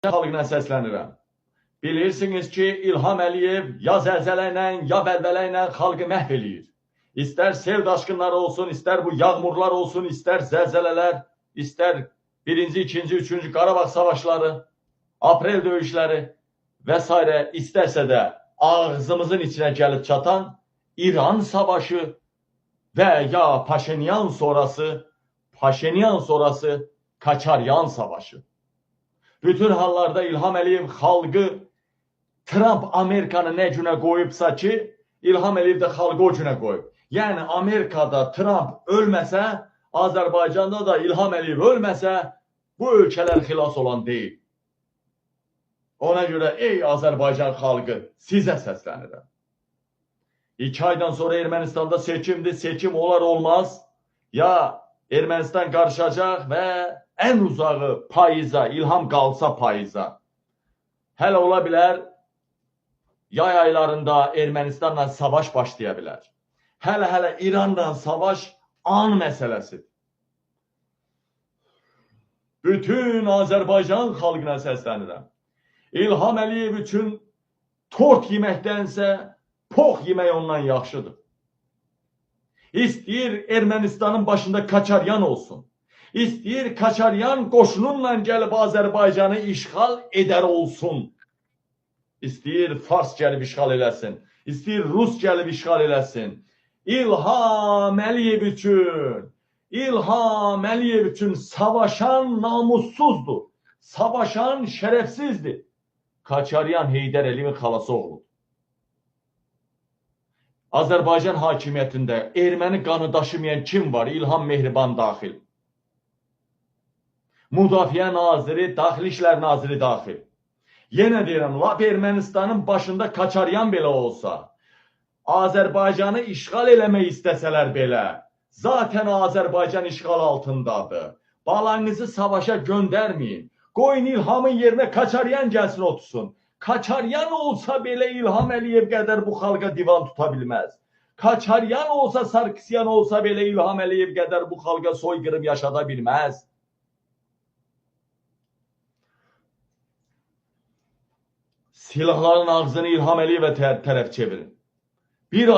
xalqına səslənirəm. Bilirsiniz ki, İlham Əliyev ya zəlzələ ilə, ya bəlbələ ilə xalqı məhv eləyir. İstər sel daşqınları olsun, istər bu yağmurlar olsun, istər zəlzələlər, istər 1-ci, 2-ci, 3-cü Qarabağ savaşları, aprel döyüşləri və s. istərsə də ağzımızın içinə gəlib çatan İran savaşı və ya Paşinyan sonrası Kaçaryan savaşı. Bütün hallarda İlham Əliyev xalqı Trump Amerikanı nə günə qoyubsa ki, İlham Əliyev də xalqı o günə qoyub. Yəni Amerikada Trump ölməsə, Azərbaycanda da İlham Əliyev ölməsə, bu ölkələr xilas olan deyil. Ona görə ey Azərbaycan xalqı, sizə səslənirəm. 2 aydan sonra Ermənistanda seçimdir, seçim olar olmaz. Ya Ermənistan qarışacaq və ən uzağı payıza, İlham qalsa payıza. Hələ ola bilər, yay aylarında Ermənistanla savaş başlaya bilər. Hələ İranla savaş an məsələsidir. Bütün Azərbaycan xalqına səslənirəm. İlham Əliyev üçün tort yeməkdənsə pox yemək ondan yaxşıdır. İstəyir Ermənistanın başında Kaçaryan olsun. İstəyir Kaçaryan qoşununla gəlib Azərbaycanı işğal edər olsun. İstəyir Fars gəlib işğal eləsin. İstəyir Rus gəlib işğal eləsin. İlham Əliyev üçün savaşan namussuzdur. Savaşan şərəfsizdir. Kaçaryan Heydər Əliyevin xalası oğludur. Azərbaycan hakimiyyətində erməni qanı daşımayan kim var? İlham Mehriban daxil. Müdafiə naziri, Daxili İşlər naziri daxil. Yenə deyirəm, lap Ermənistanın başında Kaçaryan belə olsa, Azərbaycanı işğal eləmək istəsələr belə, zaten Azərbaycan işğal altındadır. Balanızı savaşa göndərməyin. Qoyun İlhamın yerinə Kaçaryan gəlsin otursun. Kaçaryan olsa belə İlham Əliyev qədər bu xalqa divan tuta bilməz. Kaçaryan olsa, Sarkisyan olsa belə İlham Əliyev qədər bu xalqa soyqırım yaşada bilməz. Silahların ağzını İlham Əliyevə tərəf çevirin. Bir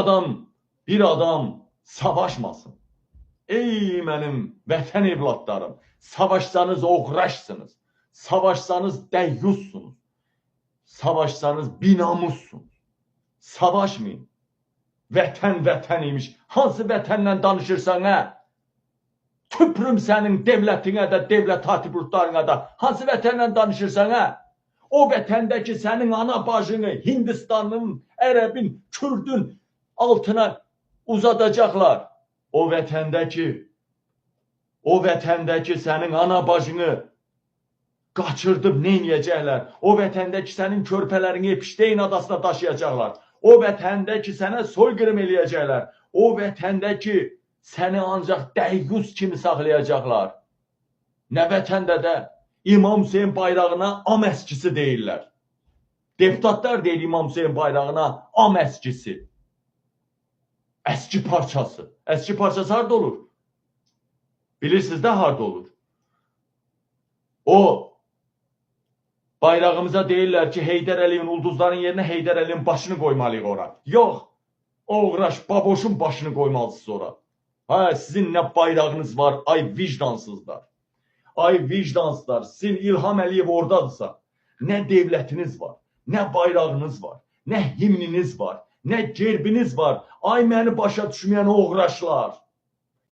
adam savaşmasın. Ey mənim vətən evladlarım, savaşsanız oğraşsınız, savaşsanız dəyyussunuz. Savaşsanız binamussunuz. Savaşmayın. Vətən imiş. Hansı vətənlə danışırsan hə? Tüprüm sənin devlətinə də, devlət hatibrutlarına da. Hansı vətənlə danışırsan hə? O vətəndəki sənin ana bacını Hindistanın, Ərəbin, Kürdün altına uzadacaqlar. O vətəndəki sənin ana bacını qaçırdıb neynəyəcəklər? O vətəndəki sənin körpələrini Epişteyn adasına daşıyacaqlar. O vətəndəki sənə soyqırım eləyəcəklər. O vətəndəki səni ancaq dəyyus kimi saxlayacaqlar. Nə vətəndə də İmam Hüseyin bayrağına am əskisi deyirlər. Deputatlar deyir İmam Hüseyin bayrağına am əskisi. Əski parçası. Əski parçası harada olur? Bilirsiniz də harada olur? O bayrağımıza deyirlər ki, Heydər Əliyevin ulduzların yerinə Heydər Əliyevin başını qoymalıyıq ora. Yox, oğraş, baboşun başını qoymalısınız ora. Ha, sizin nə bayrağınız var, ay vicdansızlar. Ay vicdansızlar, sizin İlham Əliyev oradadırsa, nə devlətiniz var, nə bayrağınız var, nə himniniz var, nə gerbiniz var. Ay məni başa düşməyən oğraşlar.